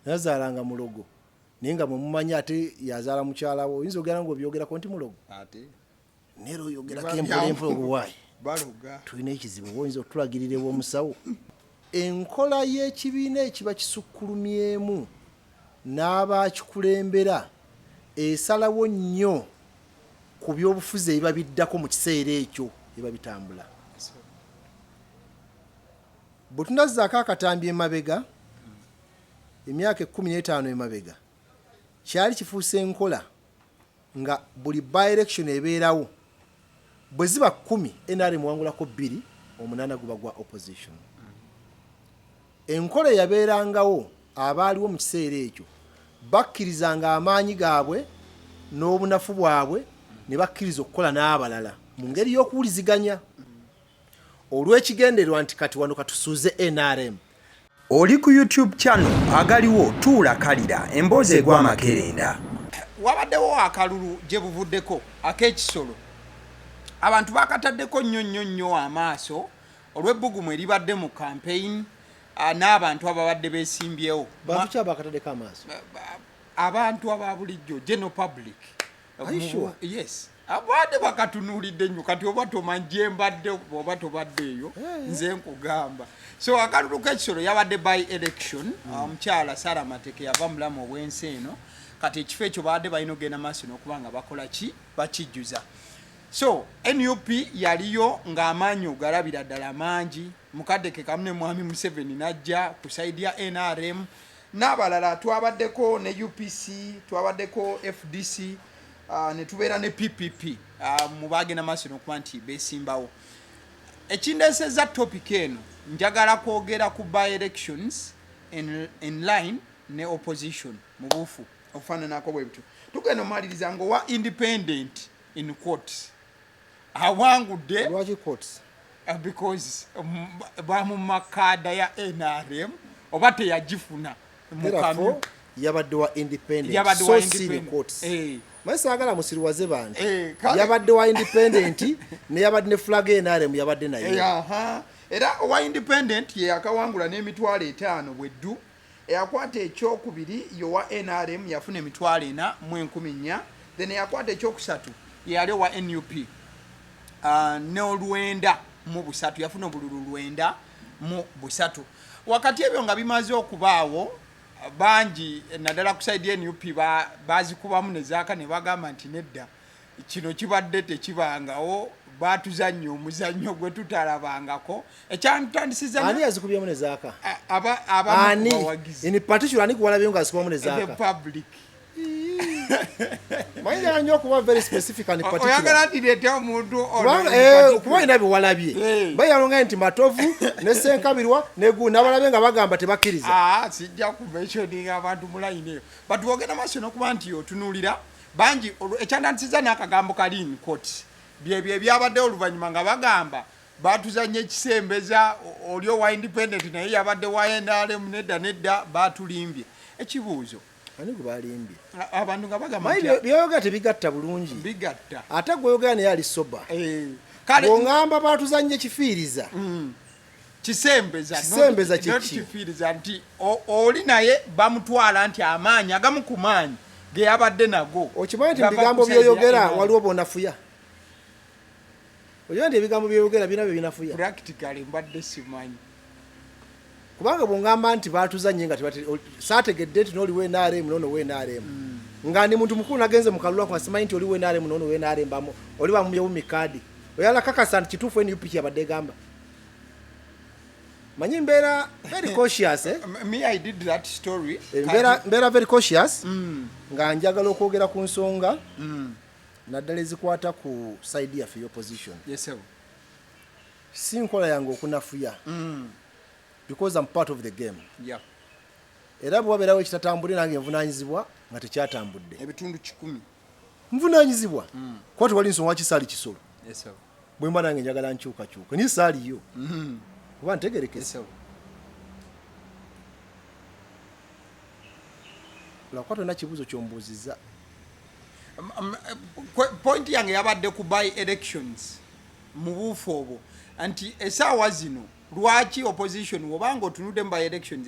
yazaalanga mulogo naye nga mumumanyi ate yazaala mukyala wo oyinza ogera ngaobyogerako nti mulogo nero oyogerako empolempola obuwaayi tulina ekizibu oba oyinza okutulagirira ew'omusawo enkola y'ekibiina ekiba kisukkulumyemu n'abakikulembera esalawo nnyo ku byobufuzi ebiba biddako mu kiseera ekyo biba bitambula bwe tunazzaako akatambi emabega emyaka 15 emabega kyali kifuuse enkola nga buli by-election ebeerawo bwe ziba 10 NRM wangulako 2 8 guba gwa opposition enkola yabeerangawo abaaliwo mu kiseera ekyo bakkirizanga amaanyi gaabwe n'obunafu bwabwe ne bakkiriza okukola n'abalala mu ngeri y'okuwuliziganya olw'ekigendererwa nti kati wano katusuuze NRM. Oli ku YouTube channel agaliwo tuula kalira emboozi egw'amakerenda. Wabaddewo akalulu gye buvuddeko ak'ekisolo abantu bakataddeko nnyo amaaso olw'ebbugumu eribadde mu campaign n'abantu ababadde beesimbyewo. Bantu ki abakataddeko amaaso? Abantu aba bulijjo general public. Are you sure? Yes. Abadde bakatunuulidde nnyo kati oba tomanje mbadde oba tobaddeeyo nze nkugamba. So akalulu k'ekisolo yabadde by election omukyala Sara Mateke yava mulamu obwensi eno kati ekifo ekyo baadde balina ogenda maaso n'okuba nga bakola ki bakijjuza. So NUP yaliyo ng'amaanyi ogalabira ddala mangi mukaddeke kamu ne mwami Museveni najja ku side ya NRM n'abalala twabaddeko ne UPC twabaddeko FDC ne tubeera ne PPP mu baagenda maaso n'okuba nti beesimbawo. Ekindeesezza topic eno njagala kwogera ku by elections in line ne opposition mu buufu ofaananako bwe bityo. Tugenda omaliriza ng'owa independent in quotes awangudde. Lwaki quotes? Because bamu makada ya NRM oba teyagifuna mukamyo yabadde wa independent so siri quotes. Masagala musiriwaze bantu yabadde wa independent ne yabadde ne flag NRM yabadde nayo. Era wa independent ye akawangula n'emitwalo 5 bweddu eyakwata ekyokubiri yo wa NRM yafuna emitwalo 4,400 then yakwata ekyokusatu yali wa NUP n'olwenda mu busatu yafuna obululu 9 mu busatu. Wakati ebyo nga bimaze okubaawo bangi naddala ku side ya NUP bazikubamu ne zaaka ne bagamba nti nedda kino kibadde tekibangawo batuzannyo omuzannyo gwe tutalabangako ekyantandisiza ani yazikubyemu ne zaaka ani in particular ani kuwalabye nga azikubamu ne zaaka the public mayina nnyo kuba very specific and particular oyagala ndirete omuntu kuba ina biwalabye bayalonga nti Matovu ne Senkabirwa ne n'abalabye nga bagamba tebakkiriza sijja kumentioninga abantu mulayini but wogenda maaso n'okuba nti otunuulira bangi ekyandandisiza n'akagambo kali in court bye byabadde oluvannyuma nga bagamba batuzanye ekisembeza oli owa independent naye yabadde wa NRM nedda batulimbye ekibuuzo ani gubalimbye abantu nga bagamba nti byoyoga tebigatta bulungi bigatta ate gweyoga ne yali soba kale ngamba batuzanye kifiiriza kisembeza kifiiriza nti oli naye bamutwala nti amaanyi agamu ku maanyi ge yabadde nago okimanyi nti bigambo byoyogera waliwo bonafuya oyo ndi ebigambo byeyogera bina bye binafuya practically mbadde simanyi kubanga bwongamba nti batuzanye nga saategedde nti n'oli NRM nono NRM nga ndi muntu mukulu nagenze mu kalulu kwa simanyi nti oli NRM nono NRM bamo oli bamumyewo mikadi oyala kakasa nti kituufu NUP kyabadde gamba manyi mbeera very cautious me I did that story mbeera very cautious nga njagala okwogera ku nsonga naddala ezikwata ku side yaffe y'opposition. Yes sir. Si nkola yange okunafuya because I'm part of the game. Yeah. Era bwabeerawo ekitatambule nange nvunaanyizibwa nga tekyatambudde ebitundu 10 nvunaanyizibwa kuba tewali nsonga kisaali kisolo. Yes sir. Bwe mba nange njagala nkyukakyuka naye saaliyo kuba ntegerekese. Yes sir. Lwakuba tolina kibuuzo kyombuuzizza. Point yange yabadde ku by elections mu buufu obwo anti essaawa zino lwaki opposition wobanga otunudde mu by elections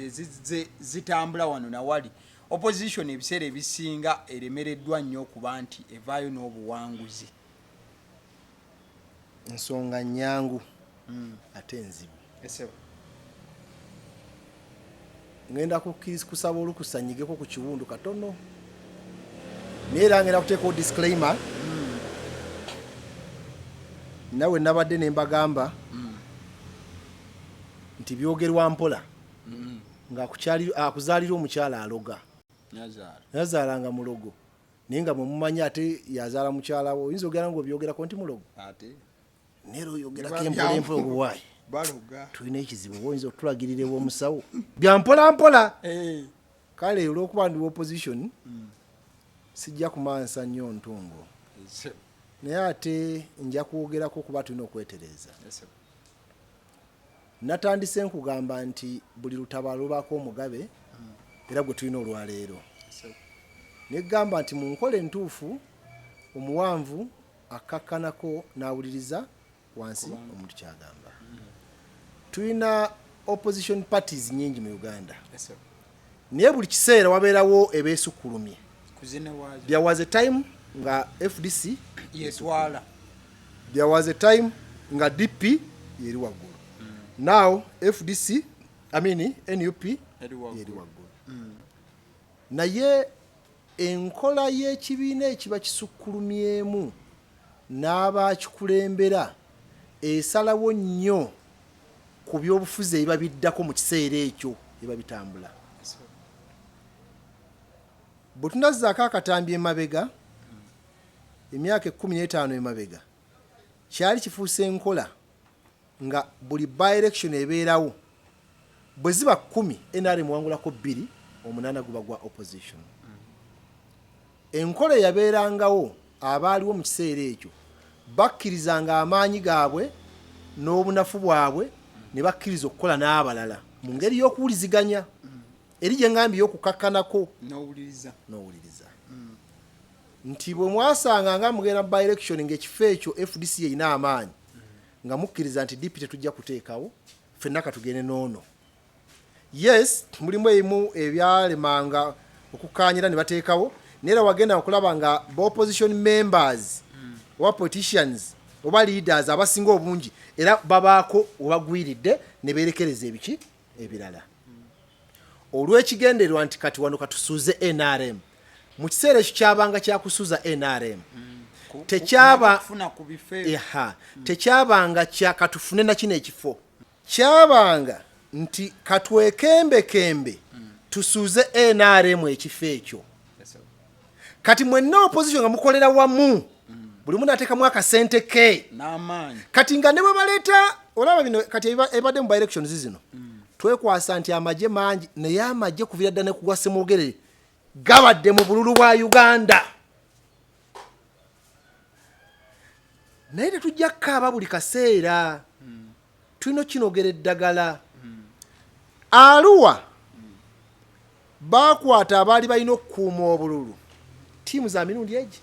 zitambula wano nawali opposition ebiseera ebisinga eremereddwa nnyo okuba nti evaayo n'obuwanguzi ensonga nnyangu ate enzibu ngenda kusaba olukusanyigeko ku kiwundu katono naye era ngenda kuteekawo disclaimer nawe nabadde ne mbagamba nti byogerwa mpola ng'akuzaalira omukyala aloga yazaalanga mulogo naye nga bwe mumanyi ate yazaala mukyala we oyinza ogera ng'obyogerako nti mulogo naye oyogerako empola obuwaayi tulina ekizibu oba oyinza okutulagirira ew'omusawo bya mpola kale olw'okuba ndi opposition sijja kumansa nnyo ntungo naye ate nja kwogerako kuba tulina okwetereza natandise nkugamba nti buli lutabaalo lubaako omugabe era gwe tulina olwaleero negamba nti mu nkola entuufu omuwanvu akakkanako n'awuliriza wansi omuntu kyagamba tulina opposition parties nyingi mu Uganda naye buli kiseera wabeerawo ebeesukkulumye there was a time nga FDC yetwala there was a time nga DP yeri waggulu now FDC NUP yeri waggulu naye enkola y'ekibiina ekiba kisukkulumyemu n'abakikulembera esalawo nnyo ku byobufuzi ebiba biddako mu kiseera ekyo ebiba bitambula bwe tunazzaako akatambi emabega emyaka 15 emabega kyali kifuuse enkola nga buli by election ebeerawo bwe ziba 10 NRM wangulako 2 8 guba gwa opposition enkola yabeerangawo abaaliwo mu kiseera ekyo bakkirizanga amaanyi gaabwe n'obunafu bwabwe ne bakkiriza okukola n'abalala mu ngeri y'okuwuliziganya eri gye ngambye y'okukakkanako n'owuliriza nti bwe mwasanga nga mugenda by election ng'ekifo ekyo FDC yeyina amaanyi nga mukkiriza nti DP tetujja kuteekawo ffenna katugende n'ono yes mulimu ebimu ebyalemanga okukkaanyira ne bateekawo naye wagenda okulaba nga opposition members oba politicians oba leaders abasinga obungi era babaako obagwiridde ne beerekereza ebiki ebirala olw'ekigendererwa nti kati wano katusuuze NRM mu kiseera ekyo kyabanga kyakusuuza NRM tekyabanga kyakatufune na kino ekifo kyabanga nti katwekembekembe tusuuze NRM ekifo ekyo kati mwenna opposition nga mukolera wamu buli mundu ateekamu akasente ke n'amaanyi kati nga ne bwe baleeta olaba bino kati ebadde mu by elections zino twekwasa nti amagye mangi naye amagye kuviira ddala ne kugwa Ssemwogerere gabadde mu bululu bwa Uganda naye tetujja kukaaba buli kaseera tulina kinogera eddagala Arua bakwata abaali balina okukuuma obululu ttiimu za mirundi egi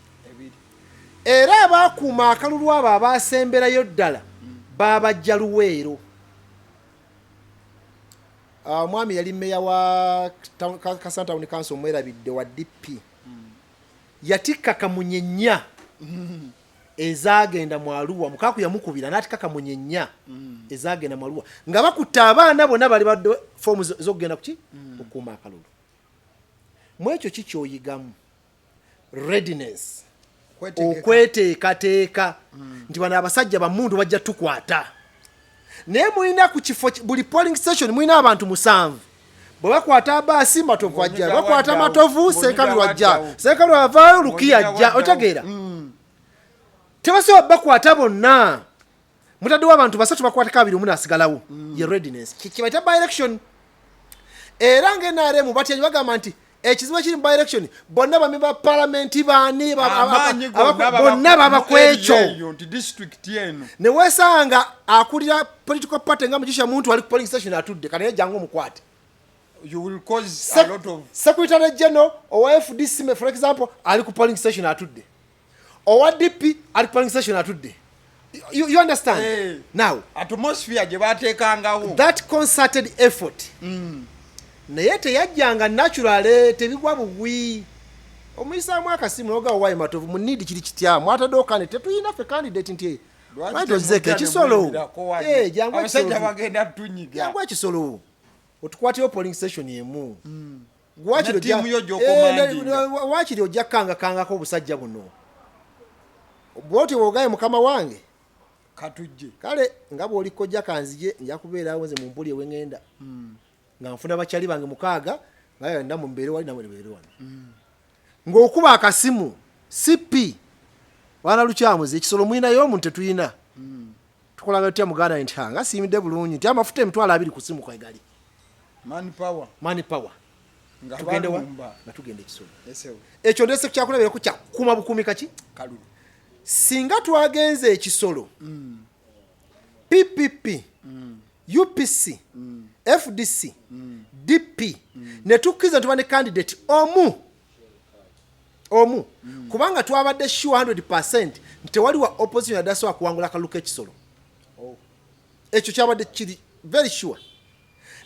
era abakuuma akalulu abo abaasemberayo ddala babajja Luweero omwami yali mmeya wa Kasantawuni Council omwerabidde wa DP yatikka kamunye nnya ezagenda mu Arua mukaku yamukubira n'atikka kamunye nnya ezagenda mu Arua nga bakutta abaana bonna bali badde foomu z'okugenda kuki okukuuma akalulu mu ekyo kikyoyigamu readiness okweteekateeka nti bano abasajja bamundu bajja tukwata naye mulina ku kifo buli polling station mulina abantu 7 bwe bakwata abaasi Matovu ajja bakwata Matovu Ssenkalu ajja Ssenkalu avaayo Lukiya ajja otegeera tebasobola bakwata bonna mutaddewo abantu 3 bakwatako 2 omuntu asigalawo ye readiness kibaita by election era ng'NRM batya bagamba nti ekizibu ekiri mu by election bonna bamemba parliament baani bonna baba kwekyo ne weesanga akulira political party nga Mugisha muntu ali ku polling station atudde kanaye jangu omukwate you will cause a lot of secretary general owa FDC for example ali ku polling station atudde owa DP ali ku polling station atudde You understand? Now, atmosphere gye bateekangawo. That concerted effort. Naye teyajjanga natural tebigwa bugwi. Omuyisaamu akasimu noga wayi Matovu mu need kiri kitya mwatadde kane tetuyina fe candidate nti lwaki Oteeke Kisoro jangu abasajja bagenda tunyiga jangu Kisoro otukwatira polling station yemu gwakiro timu yo gyokomandinga wakiri ojja kanga ko obusajja buno bwoti wogaye mukama wange katujje kale nga bw'oli kojja kanzije nja kubeerawo nze mu mbuli ewengenda nga nfuna bakyali bange mukaaga nga nda mu mbeere wali namwe mbeere wano ng'okuba akasimu CP wana lukyamuze Kisoro mwina yo omuntu tetuyina tukolaga tutya muganda nti nga siimidde bulungi nti amafuta emitwalo 2 ku simu kwa egali money power nga tugende wa na tugende Kisoro ekyo ndese kyakulabira ku kya kuma bukumi kaki kalulu singa twagenze Kisoro PPP UPC FDC DP ne tukiza tubane candidate omu kubanga twabadde sure 100% nti waliwo opposition adasobola kuwangula kaluka Kisoro ekyo kyabadde kiri very sure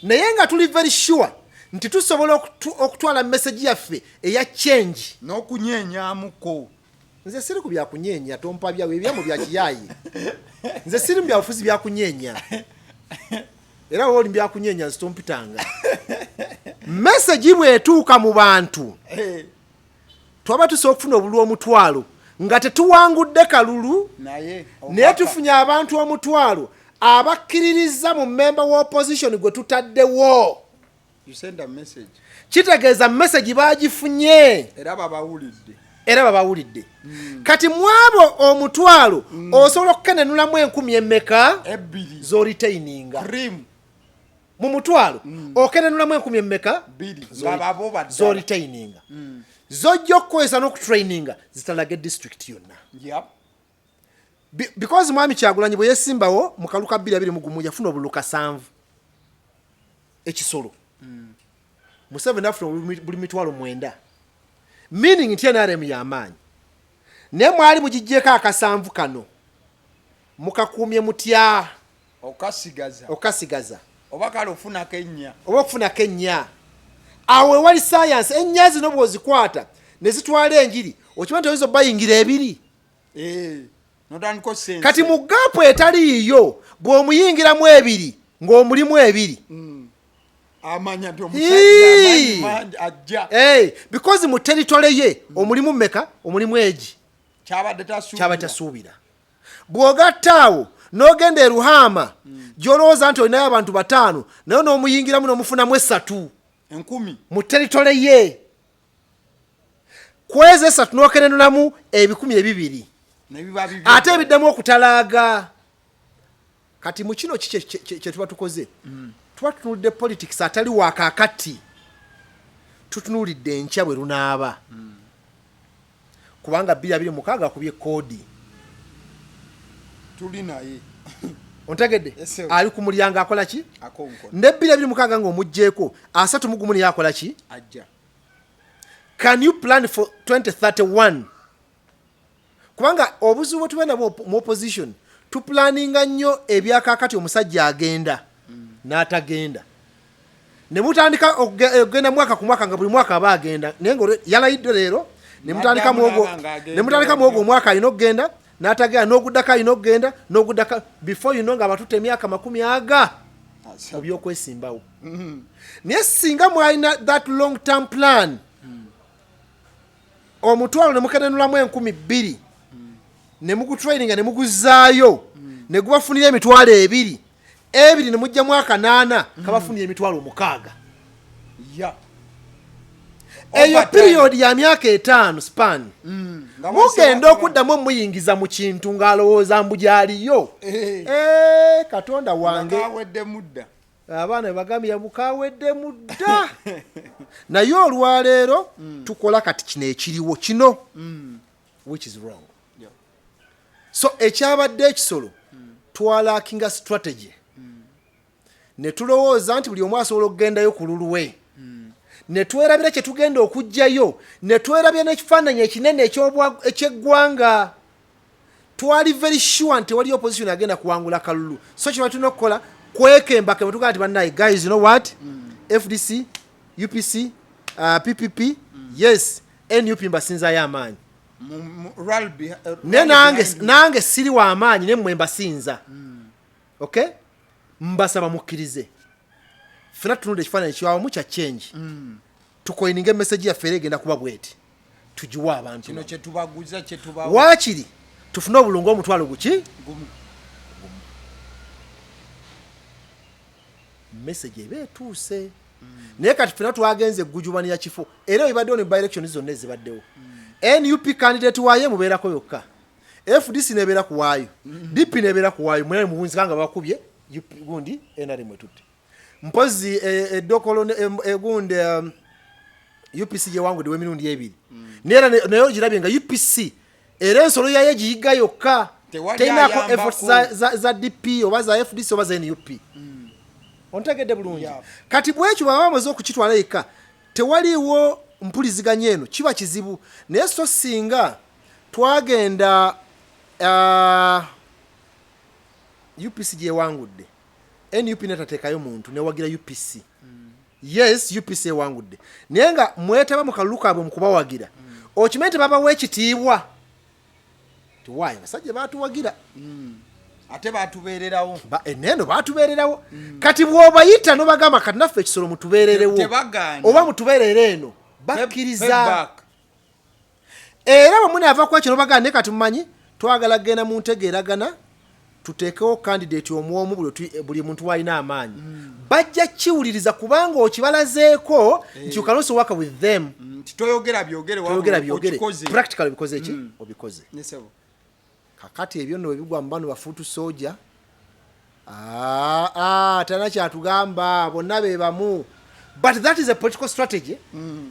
naye nga tuli very sure nti tusobola okutwala message yaffe eya change n'okunyeenyaamuko nze siri ku bya kunyeenya tompa byawe ebyamu bya kiyayi nze siri mu byafuzi bya kunyeenya era woli bya kunyeenya nstompitanga message bwetuuka mu bantu twaba tusobola okufuna obululu omutwalo nga tetuwangudde kalulu naye tufunye abantu omutwalo abakkiririza mu member wa opposition gwe tutaddewo kitegeeza message bagifunye era babawulidde kati mwabo omutwalo osobola okukenenulamu 1000 emmeka zoritaininga mu mutwalo okenenulamu 1000 emmeka zoritaininga zojja okukozesa n'okutraininga zitalage district yonna because mwami Kyagulanyi bwe yesimbawo mu kaluka 2021 yafuna obululu 7 Ekisoro Museveni afuna buli mitwalo 9 meaning nti NRM y'amaanyi ne mwali mugijjeko akasanvu kano mukakuumye mutya okasigaza oba kale ofunako ennya awe wali science ennya zino bw'ozikwata ne zitwala enjiri okimanyi nti oyinza bayingira 2 kati mu gaapu etaliiyo bw'omuyingiramu 2 ng'omulimu 2 amanya nti omusajja ajja because mu territory ye omulimu mmeka omulimu egi kyabadde tasuubira bw'ogattaawo n'ogenda e Ruhama gy'olowooza nti olinayo abantu 5 naye n'omuyingiramu n'omufunamu 3 mu territory ye kweze 3 n'okenenulamu 200 ate ebiddemu okutalaaga kati mu kino kye tuba tukoze tuba tutunulidde politics atali wakaakati tutunulidde enkya bwe lunaaba kubanga 2026 akubye koodi tuli naye ontegedde ali ku mulyango akola ki ne 2026 ng'omugjeeko 31 niye akola ki ajja can you plan for 2031 kubanga obuzibu bwe tubenda mu opposition tuplaninga nnyo ebyakaakati omusajja agenda n'atagenda ne mutandika okugenda mwaka ku mwaka nga buli mwaka aba agenda naye nga yalayidde leero ne mutandika muogo omwaka alina okugenda n'atagenda n'oguddako alina okugenda n'oguddako before you know nga abatutte emyaka 10 mu byokwesimbawo naye singa mwalina that long term plan omutwalo ne mukenenulamu 2,000 ne mugutraininga ne muguzaayo ne gubafunira emitwalo 2 ne mujja mwaka 8 kabafunira emitwalo 6 eyo period ya myaka 5 span mugenda okuddamu muyingiza mu kintu ng'alowooza mbu gyaliyo Katonda wange abaana bagambye mukawedde mudda naye olwaleero tukola kati kino ekiriwo kino which is wrong so ekyabadde Ekisoro twalakinga strategy ne tulowooza nti buli omu asobola okugendayo ku lulwe ne twerabira kye tugenda okujjayo ne twerabira n'ekifaananyi ekinene eky'eggwanga twali very sure nti wali opposition agenda kuwangula kalulu so kino tulina okukola kwekembake bwetugaa nti bannaye guys you know what FDC UPC PPP yes NUP mbasinzayo amaanyi nange siri wa amaanyi ne mmwe mbasinza okay mbasaba mukkirize fena tunudde ekifaananyi kiwawamu kya change tukoyininga emesagi yaffe era egenda kuba bweti tugiwa abantu kino kyetubaguza kyetubawa waakiri tufune obulungu omutwalo guki message eba etuuse naye kati fena twagenze gujubanya kifo era ebaddewo ne by-election zonna ezibaddewo NUP candidate waayo mubeerako yokka FDC nebeera kuwaayo DP nebeera kuwaayo mwene mubunzika bakubye gundi NRM etutte mpozi edokolo egunde UPC yewangudde w'emirundi ebiri naye girabye nga UPC era ensolo yayo giyiga yokka terinako efforts za DP oba za FDC oba za NUP ontegedde bulungi kati bwekyo baba bamaze okukitwala yekka tewaliwo mpuliziganya eno kiba kizibu naye so singa twagenda UPC gyewangudde NUP netateekayo muntu newagira UPC yes UPC ewangudde naye nga mwetaba mu kalulu kaabwe mu kubawagira okimanyi tebabawa ekitiibwa tiwaayo basajja baatuwagira ate batubeererawo eneno batubeererawo kati bw'obayita nobagamba kati naffe ekisolo mutubeererewo oba mutubeerere eno bakkiriza era bamwe ava kwekyo nobagamba naye kati mumanyi twagala kgenda mu ntegeeragana tuteekewo candidate omwomu buli muntu walina amaanyi bajja kiwuliriza kubanga okibalazeeko nti you can also work with them toyogera byogere practical bikoze ki obikoze kakati ebyo nno bigwa mu bano bafuutu soja tana kyatugamba bonna be bamu but that is a political strategy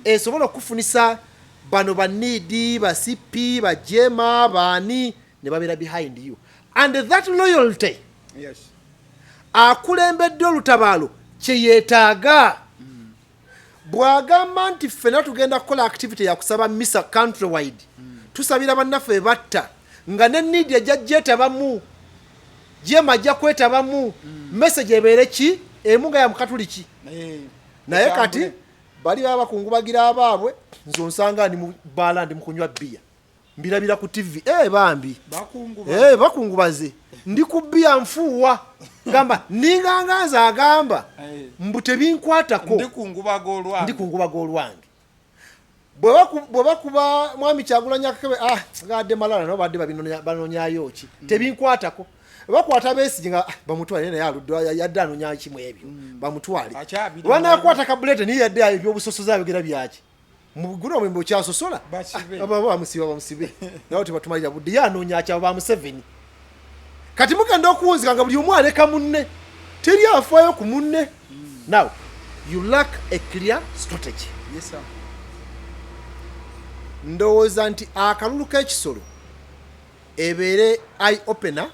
esobola okufunisa bano banidi basipi bajema bani ne babeera behind you and that loyalty yes akulembedde olutabaalo kyeyeetaaga bw'agamba nti ffena tugenda kukola activity yakusaba misa countrywide tusabira bannaffe batta nga ne need ejajjeetabamu jema ajja kwetabamu message ebeere ki emu nga ya mukatuliki naye kati bali baba bakungubagira abaabwe nze onsanga ndi mu baala ndi mukunywa bbiya mbirabira ku TV bambi bakungubaze ndi ku bbiya nfuuwa gamba ninganganza agamba mbu tebinkwatako ndi kungubaga olwange bwe bakuba mwami Kyagulanyi Akakebe gadde malala no badde banonyayo ki tebinkwatako bakwata Besigye nga bamutwale naye aludde yadde anonya kimu ebyo bamutwale banakwata kabulete niye yadde ebyo obusosoza abigera byaki muguno mwembo kyasosola bamusibe nawo tebatumalira budde yanonya kya ba Museveni kati mugenda okuwunzika nga buli omu aleka munne teri afaayo ku munne now you lack a clear strategy yes sir ndowooza nti akalulu k'ekisolo ebeere eye opener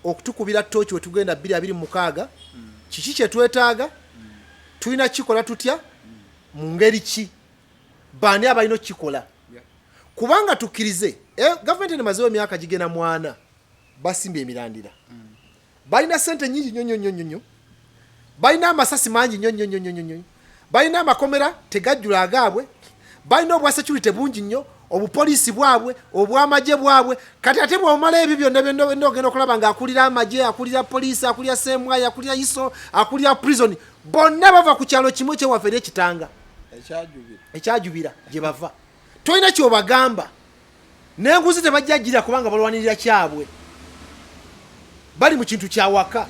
okutukubira tooki we tugenda 2026 kiki kye twetaaga tulina kikola tutya mu ngeri ki baani abalina okukikola kubanga tukkirize gavumenti emazeewo emyaka gigenda 4 basimbye emirandira balina sente nyingi nnyo balina amasasi mangi nnyo balina amakomera tegajjula agaabwe balina obwa security bungi nnyo obupoliisi bwabwe obw'amagye bwabwe kati ate bw'omala ebyo byonna ogenda okulaba ng'akulira amagye akulira poliisi akulira semwayi akulira iso akulira prison bonna bava ku kyalo kimu kyewaffe eri ekitanga ekyajubira gye bava tolina kyobagamba n'enguzi tebajja gira kubanga balwanirira kyabwe bali mu kintu kyawaka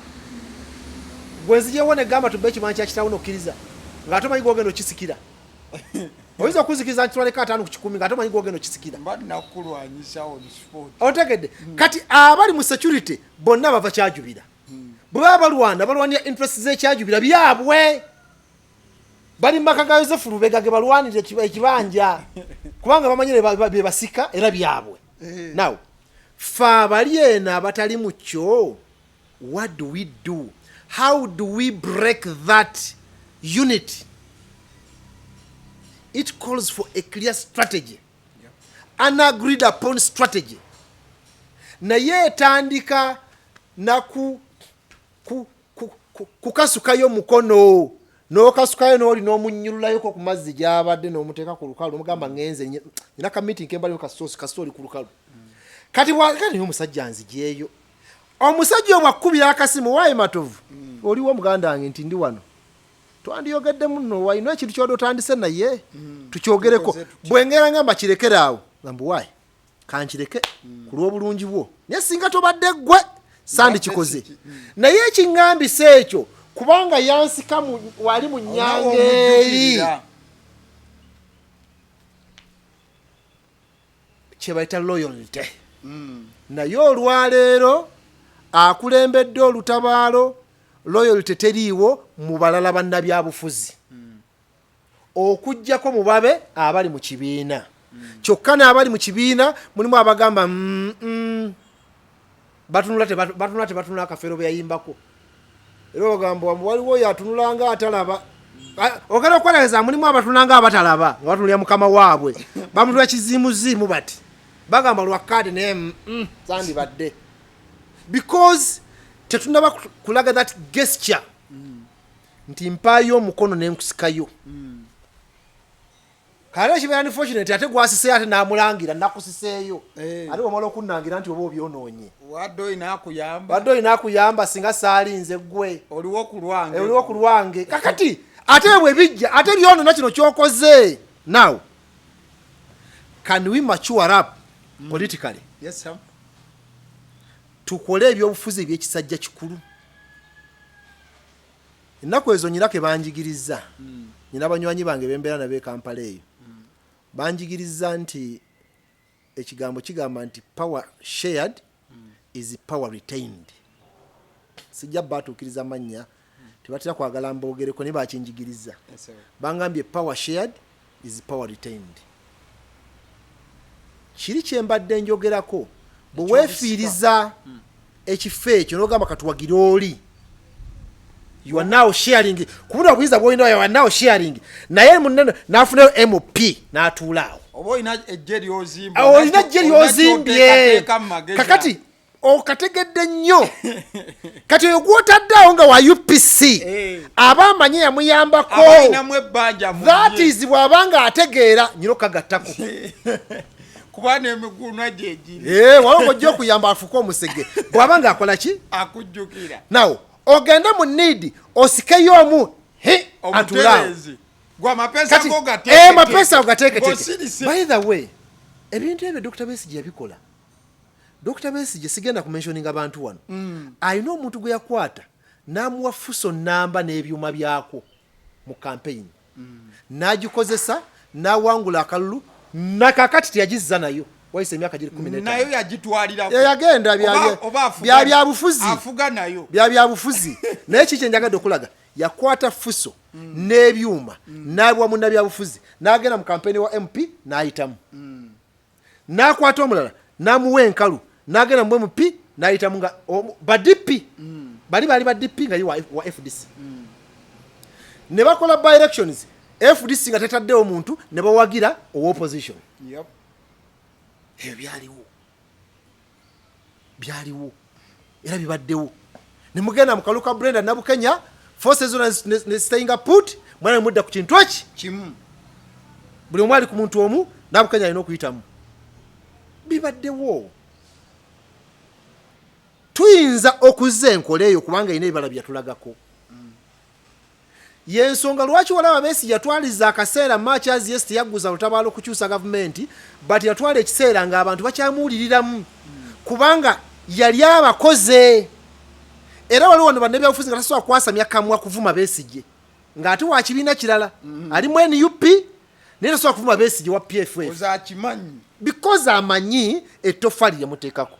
gwenzigyewo negamba tubbe ekimanyi kyakitawo n'okkiriza ng'ate omanyi gwogenda okisikira oyinza okuzikiriza nti twaleka 5 ku 10 ng'ate omanyi gwogenda okisikira otegedde kati abali mu security bonna bava kyajubira bwe baba balwanira interest z'ekyajubira byabwe bali mu maka ga Yozefu Lubega ge balwanira ekibanja kubanga bamanyire bye basika era byabwe now fa bali eno abatali mu kyo what do we do how do we break that unity it calls for a clear strategy an agreed upon strategy naye etandika kukasukayo mukono n'okasukayo n'oli n'omunyurulayoko ku mazzi gy'abadde n'omuteeka ku lukalu n'omugamba ngenze nyina ka meeting kembaliyo kasoosi ku lukalu kati niyo omusajja nzijeeyo omusajja obwo akkubira akasimu waayi Matovu oliwo muganda wange nti ndi wano twandiyogeddemu nno wayina ekintu ky'oda otandise naye tukyogereko bwe ngera ngamba kirekere awo ngamba waayi kankireke ku lw'obulungi bwo naye singa tobadde ggwe sandi kikoze naye ekiŋŋambisa ekyo kubanga yansika wali mu nnyanga eri kye bayita loyalty naye olwaleero akulembedde olutabaalo loyalty teriiwo mu balala bannabyabufuzi okuggyako mu babe abali mu kibiina kyokka n'abali mu kibiina mulimu abagamba batunula akafeero bwe yayimbako era bagamba waliwo oyo atunula nga atalaba ogenda okwereza mulimu abatunula nga abatalaba nga batunulya mukama waabwe bamutula kizimuzimu bati bagamba lwakkaadi naye sandibadde because tetunaba kulaga that gesture nti mpaayo omukono nenkusikayo kale ekibeera ni fortunate ate gwasiseyo ate n'amulangira nakusiseeyo ate wamala okunnangira nti oba obyonoonye wadde oyina akuyamba singa saalinze ggwe oliwo ku lwange kakati ate bwe bijja ate byonoona kino kyokoze now can we mature up politically yes sir tukole ebyobufuzi ebyekisajja kikulu ennaku ezo nyirake banjigiriza nyina banywanyi bange bembeera nabo e Kampala eyo banjigiriza nti ekigambo kigamba nti power shared is power retained sijja batuukiriza mannya tebatera kwagala mboogereko ne bakinjigiriza bangambye power shared is power retained kiri kyembadde njogerako bwe weefiiriza ekifo ekyo n'ogamba katuwagira oli you are now sharing kubula bwiza bw'olina you are now sharing naye munene n'afunayo MP n'atuulaawo oba olina ejje ly'ozimba olina ejje ly'ozimbye kakati okategedde nnyo kati oyo gw'otaddeawo nga wa UPC aba amanye yamuyambako that is bw'abanga ategeera nyina okagattako kubana emiguno gyegiri walongo ojja okuyamba afuka omusege bw'abanga akola ki akujjukira now ogende mu need osikeyo omu atulaawo mapesa ogateeketeke by the way ebintu ebyo Dr. Besigye yabikola Dr. Besigye sigenda kumentioning abantu wano alina omuntu gwe yakwata n'amuwa fuso namba n'ebyuma byako mu campaign n'agikozesa n'awangula akalulu nakakati teyagizza nayo wayise emyaka giri 15 nayo yagitwalira yagenda bya bufuzi afuga nayo bya bufuzi naye kiki njagadde okulaga yakwata fuso n'ebyuma n'abwa munna bya bufuzi n'agenda mu campaign wa MP n'ayitamu n'akwata omulala n'amuwa enkalu n'agenda mu MP n'ayitamu nga ba DP bali ba DP nga wa FDC ne bakola by elections FDC nga tetaddewo omuntu ne bawagira owa opposition ebyo byaliwo era bibaddewo ne mugenda mu kaluka Brenda Nabukenya forces ne staying put mwana mudda ku kintu eki kimu buli omwali ku muntu omu Nabukenya alina okuyitamu bibaddewo tuyinza okuzza enkola eyo kubanga ina ebibala byatulagako yensonga lwaki walaba Besigye yatwaliza akaseera March yes yaguza lutabaalo okukyusa gavumenti but yatwala ekiseera ng'abantu bakyamuwuliriramu kubanga yali abakoze era waliwo wano bannabyabufuzi nga tasobola kwasamya kamwa kuvuma Besigye ng'ate wa kibiina kirala alimu NUP naye tasobola kuvuma Besigye wa PFF because amanyi ettofali lyemuteekako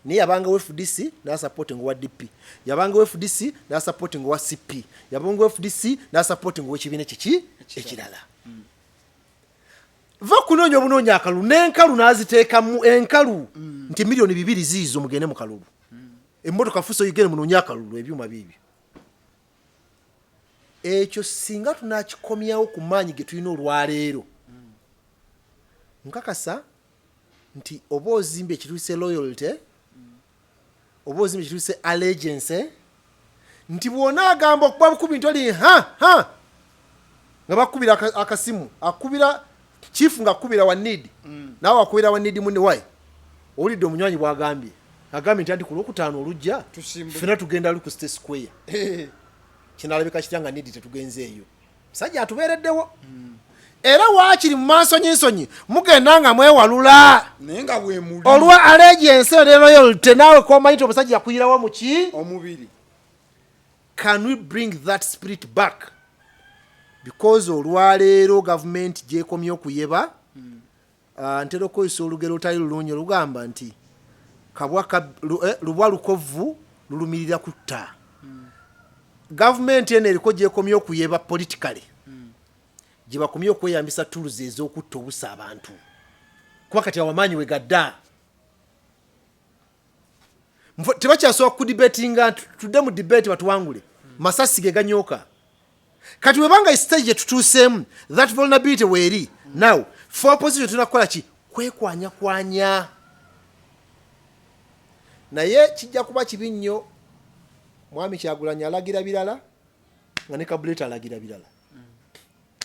naye yabanga wa FDC n'asupporting wa DP yabanga wa FDC n'asupporting wa CP yabanga wa FDC n'asupporting wa kibiina kiki ekirala va kunoonya obunoonya akalulu n'enkalu n'aziteekamu enkalu nti miliyoni 2 ziizo mugende mu kalulu emmotoka fuso yigende munoonya akalulu ebyuma bibyo ekyo singa tunakikomyawo ku maanyi ge tulina olwaleero nkakasa nti oba ozimba ekituuse loyalty oba ozimba ekituuse allegiance nti bwona agamba okuba bukubi nti oli nga bakubira akasimu akubira chief nga akubira wa need nawe akubira wa need munne wayi olidde omunywanyi bwagambye agambye nti andi ku Lwokutaano olujja ffena tugenda ali ku State Square kinalabika kitanga need tetugenzeeyo musajja atubeereddewo era waakiri mu maaso nyinsonyi mugenda nga mwewalula naye nga bwe muli olwa allegiance ne loyalty naawe komanyi nti omusajja yakuyirawo mu ki omubiri. Can we bring that spirit back? Because olwaleero government gyekomye okuyeba ntera okozesa olugero olutali lulungi olugamba nti lubwa lukovu lulumirira kutta. Government eno eriko gyekomye okuyeba politically gye bakomye okweyambisa tools ez'okutta obusa abantu kuba kati awamaanyi we gadda tebakyasobola kudibetinga tudde mu debate batuwangule masasi ge ganyooka kati webanga stage gye tutuuseemu that vulnerability weeri now for opposition tunakukola ki kwekwanyakwanya naye kijja kuba kibi nnyo mwami Kyagulanyi alagira birala nga ne Kabuleta alagira birala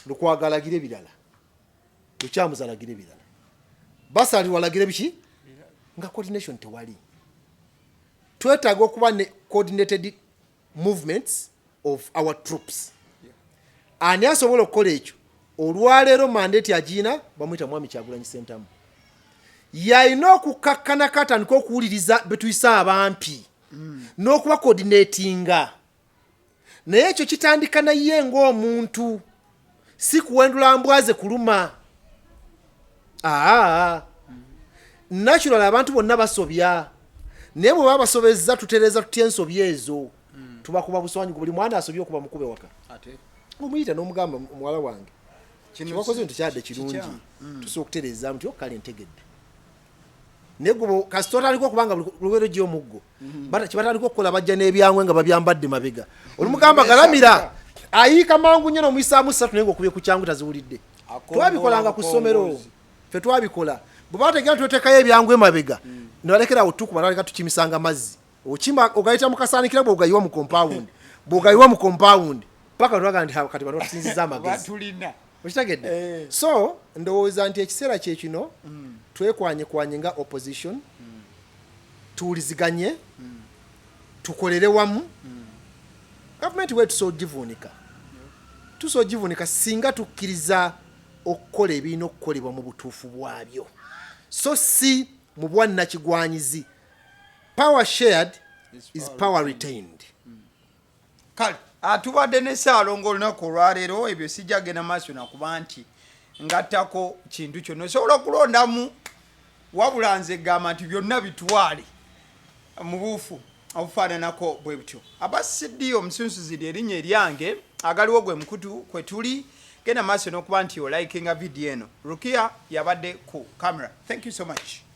Lukwago alagire birala Lukyamuza alagire birala Basali walagire biki nga coordination tewali twetaaga okuba ne coordinated movements of our troops ani asobola okukola ekyo olwaleero mandate agina bamuyita mwami Kyagulanyi Ssentamu yalina okukakkana katandika okuwuliriza betuyisa abampi n'okuba coordinatinga naye ekyo kitandika naye ng'omuntu si kuwendula mbwaze kuluma natural abantu bonna basobya naye bwe baba basobezza tutereeza tutya ensobi ezo tubakuba buswanyi buli mwana asobye okuba mukube waka omuyita n'omugamba muwala wange kibakoze nti kyadde kirungi tusobola okutereeza nti kale ntegedde naye gwe kasita otandika okubanga lubeero gy'omuggo kibatandika okukola bajja n'ebyangwe nga babyambadde mabega olumugamba galamira ayiika mangu nnyo n'omuyisaamu 3 naye ng'okubye ku kyangu taziwulidde twabikolanga ku ssomero ffe twabikola bwe bategera tweteekayo ebyangwe mabega ne balekerawo tukuba naleka tukimisanga mazzi okima ogayita mu kasaanikira bw'ogayiwa mu compound bw'ogayiwa mu compound paka twaga nti kati bano tusinziza amagezi okitegedde so ndowooza nti ekiseera kye kino twekwanye nga opposition tuwuliziganye tukolere wamu gavumenti we tusobola givuunika singa tukkiriza okukola ebirina okukolebwa mu butuufu bwabyo so si mu bwannakigwanyizi power shared is power retained. Kale atubadde ne Ssalongo olunaku olwaleero ebyo sijjagenda maaso nakuba nti ngattako kintu kyonna osobola okulondamu wabula nze gamba nti byonna bitwale mu buufu obufaananako bwe butyo abasiddiyo omusunsuzi erinnya eryange agaliwo gwe mukutu kwe tuli genda maaso n'okuba nti olikinga vidiyo eno Rukia yabadde ku camera. Thank you so much.